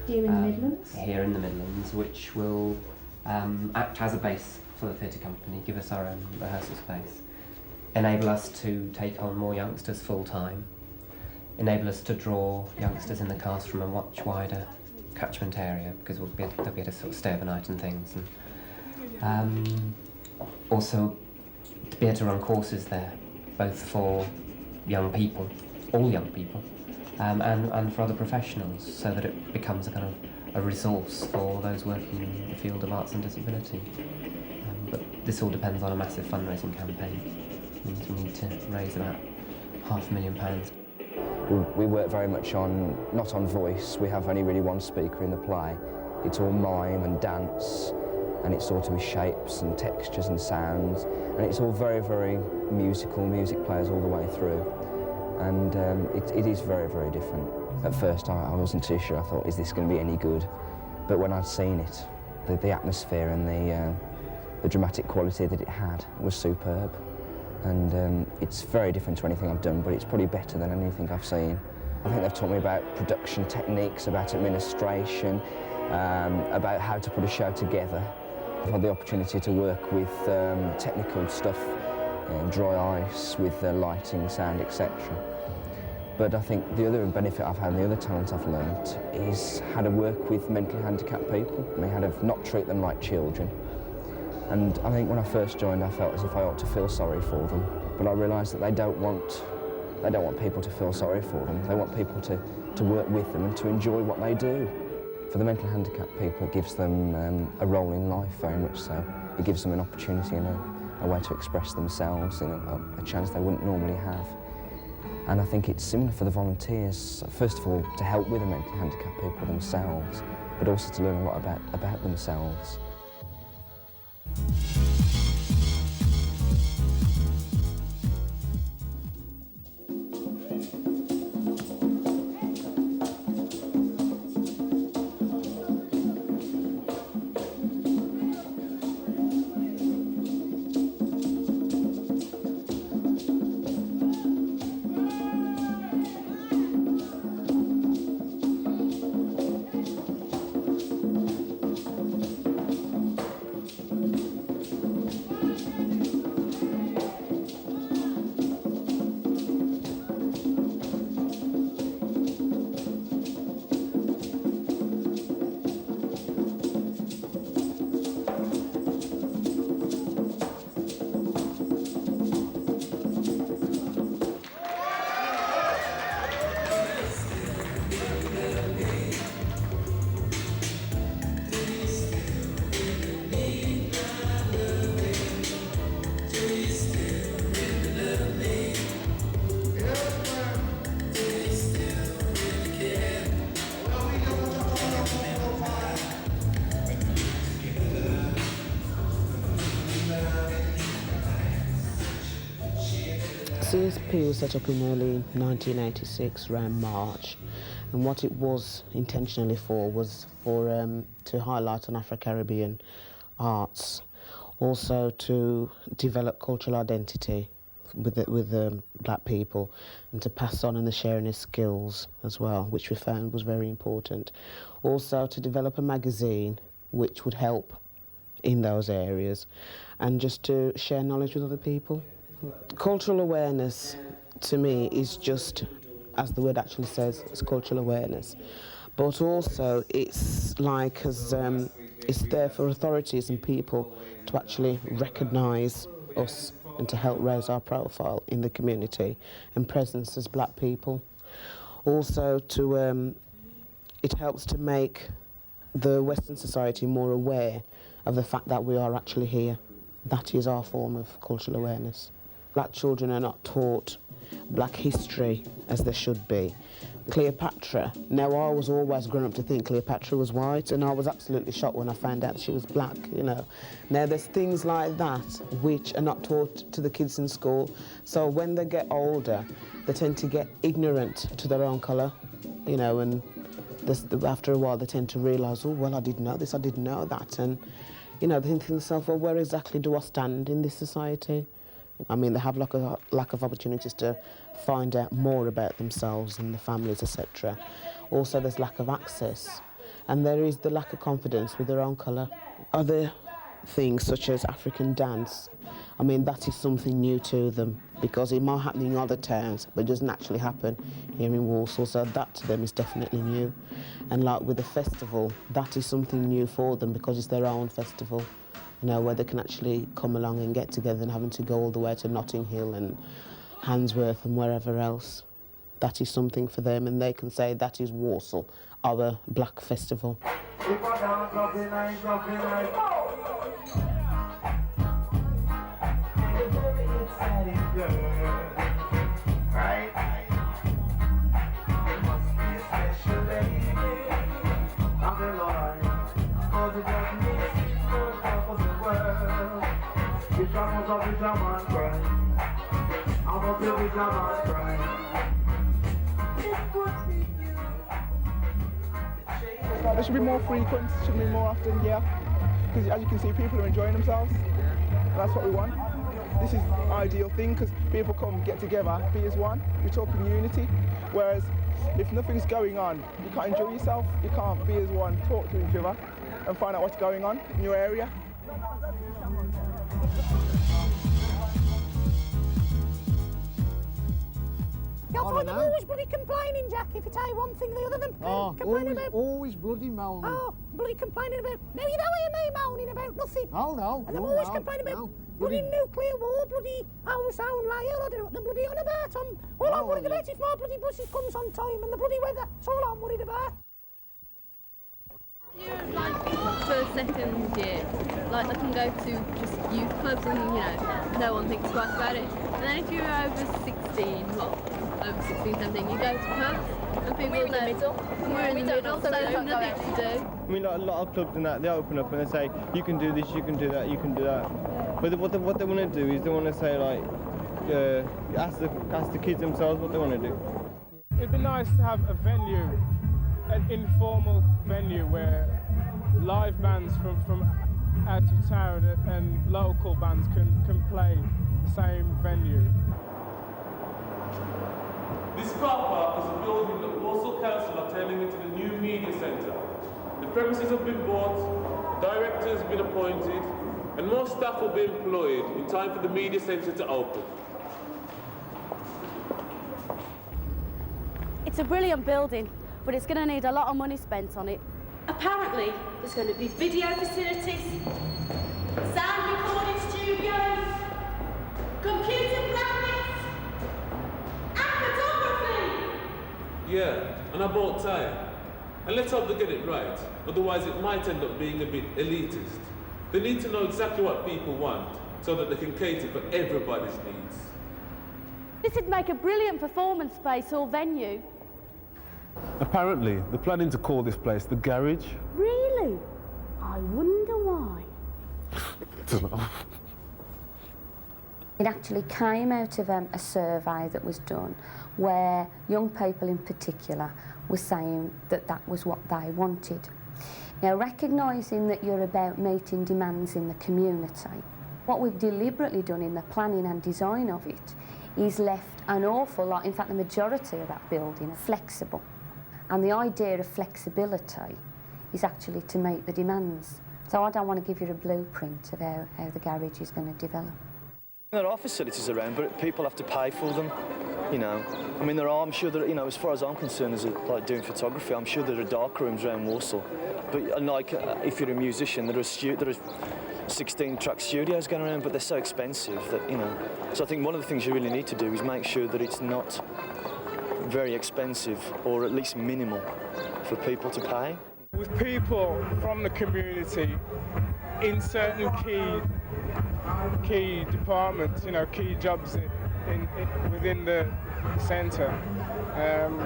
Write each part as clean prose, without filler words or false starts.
Here in the Midlands? Here in the Midlands, which will act as a base for the theatre company, give us our own rehearsal space, enable us to take on more youngsters full-time, enable us to draw youngsters in the cast from a much wider catchment area, because they'll be able to sort of stay overnight and things. And also to be able to run courses there, both for young people, all young people, and for other professionals, so that it becomes a kind of a resource for those working in the field of arts and disability. But this all depends on a massive fundraising campaign. It means we need to raise about £500,000. We work very much on, not on voice, we have only really one speaker in the play. It's all mime and dance, and it's all to with shapes and textures and sounds, and it's all very, very musical, music players all the way through. And it is very, very different. At first I wasn't too sure. I thought, is this going to be any good? But when I'd seen it, the atmosphere and the dramatic quality that it had was superb. And it's very different to anything I've done, but it's probably better than anything I've seen. I think they've taught me about production techniques, about administration, about how to put a show together. I've had the opportunity to work with technical stuff, dry ice, with lighting, sound, etc. But I think the other benefit I've had and the other talent I've learnt is how to work with mentally handicapped people, and how to not treat them like children. And I think when I first joined, I felt as if I ought to feel sorry for them. But I realised that they don't want people to feel sorry for them. They want people to work with them and to enjoy what they do. For the mentally handicapped people, it gives them a role in life, very much so. It gives them an opportunity and a way to express themselves, a chance they wouldn't normally have. And I think it's similar for the volunteers, first of all, to help with the mentally handicapped people themselves, but also to learn a lot about themselves. CSP was set up in early 1986, around March, and what it was intentionally for was to highlight on Afro-Caribbean arts, also to develop cultural identity with black people, and to pass on and the sharing of skills as well, which we found was very important. Also to develop a magazine which would help in those areas, and just to share knowledge with other people. Cultural awareness, to me, is just, as the word actually says, it's cultural awareness. But also, it's like it's there for authorities and people to actually recognise us and to help raise our profile in the community and presence as black people. Also, it helps to make the Western society more aware of the fact that we are actually here. That is our form of cultural awareness. Black children are not taught black history as they should be. Cleopatra, now I was always grown up to think Cleopatra was white, and I was absolutely shocked when I found out she was black, you know. Now there's things like that which are not taught to the kids in school, so when they get older they tend to get ignorant to their own colour, you know, and after a while they tend to realise, oh well, I didn't know this, I didn't know that, and you know, they think to themselves, well, where exactly do I stand in this society? I mean, they have lack of opportunities to find out more about themselves and their families, etc. Also, there's lack of access. And there is the lack of confidence with their own colour. Other things such as African dance, I mean, that is something new to them because it might happen in other towns, but it doesn't actually happen here in Walsall, so that to them is definitely new. And like with the festival, that is something new for them because it's their own festival, you know, where they can actually come along and get together and having to go all the way to Notting Hill and Handsworth and wherever else. That is something for them, and they can say that is Walsall, our black festival. There should be more frequent, should be more often, yeah. Because as you can see, people are enjoying themselves. And that's what we want. This is the ideal thing because people come, get together, be as one. We're talking unity. Whereas if nothing's going on, you can't enjoy yourself. You can't be as one, talk to each other and find out what's going on in your area. You'll find them always bloody complaining, Jack, if you tell you one thing the other than complaining about. Always bloody moaning. Oh, bloody complaining about. Now you don't hear me moaning about nothing. Oh no. And I'm always complaining about bloody nuclear war, bloody ozone layer, I don't know what they're bloody on about. All I'm worried about is if my bloody buses comes on time and the bloody weather. That's all I'm worried about. You're like first, second year, like I can go to just youth clubs and no one thinks twice about it. And then if you're over 16, well, over 16, 17, you go to pubs and people We're in the middle. We're in the middle, so there's nothing to do. I mean, like a lot of clubs and that, they open up and they say, you can do this, you can do that, you can do that. But what they want to do is they want to say like, ask the kids themselves what they want to do. It'd be nice to have a venue, an informal venue where live bands from out of town and local bands can play the same venue. This car park is a building that Walsall Council are turning into the new media centre. The premises have been bought, directors have been appointed, and more staff will be employed in time for the media centre to open. It's a brilliant building, but it's going to need a lot of money spent on it. Apparently, there's going to be video facilities, sound recording studios, computer graphics, and photography! Yeah, and I bought time. And let's hope they get it right, otherwise it might end up being a bit elitist. They need to know exactly what people want, so that they can cater for everybody's needs. This would make a brilliant performance space or venue. Apparently, they're planning to call this place the Garage. Really? I wonder why. Don't know. It actually came out of a survey that was done where young people in particular were saying that that was what they wanted. Now, recognising that you're about meeting demands in the community, what we've deliberately done in the planning and design of it is left an awful lot, in fact the majority of that building, flexible. And the idea of flexibility is actually to meet the demands. So I don't want to give you a blueprint of how the garage is going to develop. There are facilities around, but people have to pay for them, I mean, there are, I'm sure there, as far as I'm concerned, as like doing photography, I'm sure there are dark rooms around Walsall. But like, if you're a musician, there are 16-track studios going around, but they're so expensive that, So I think one of the things you really need to do is make sure that it's not very expensive, or at least minimal, for people to pay. With people from the community in certain key departments, key jobs within the centre, and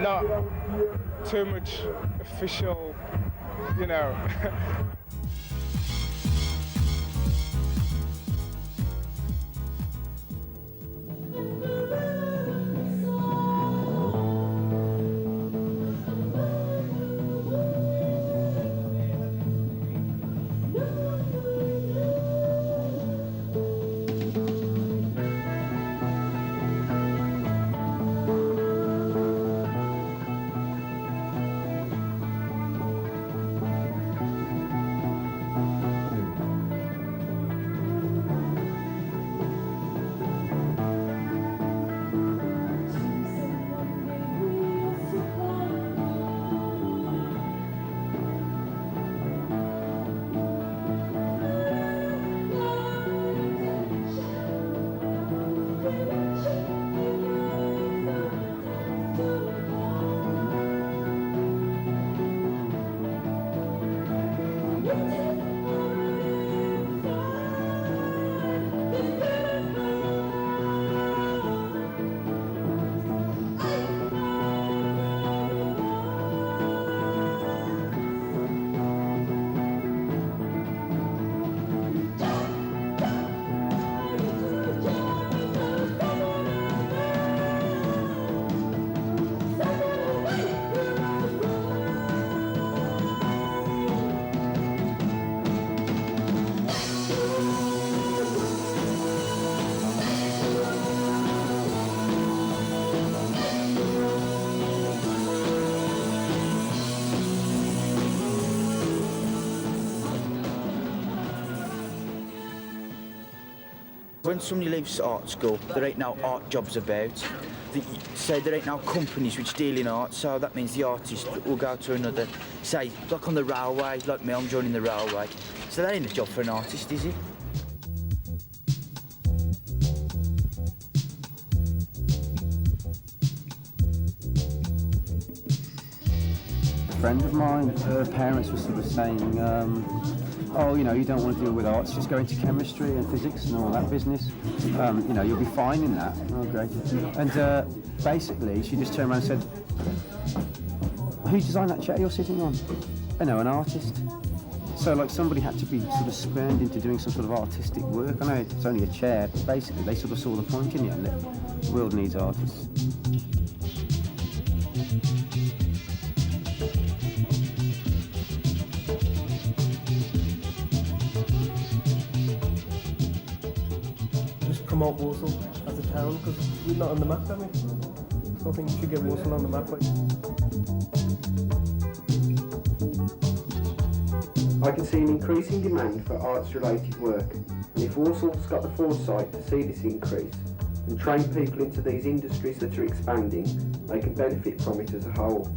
not too much official, when somebody leaves art school, there ain't no art jobs about. So there ain't no companies which deal in art, so that means the artist will go to another, say, like on the railway, like me, I'm joining the railway. So that ain't a job for an artist, is it? A friend of mine, her parents were sort of saying, oh, you know, you don't want to deal with arts, just go into chemistry and physics and all that business. You know, you'll be fine in that. Oh, great. And basically, she just turned around and said, who designed that chair you're sitting on? I know, an artist. So, like, somebody had to be sort of spurned into doing some sort of artistic work. I know it's only a chair, but basically, they sort of saw the point in the end that the world needs artists. Promote Walsall as a town, because we're not on the map, are we? So I think we should get Walsall on the map. I can see an increasing demand for arts-related work, and if Walsall's got the foresight to see this increase and train people into these industries that are expanding, they can benefit from it as a whole.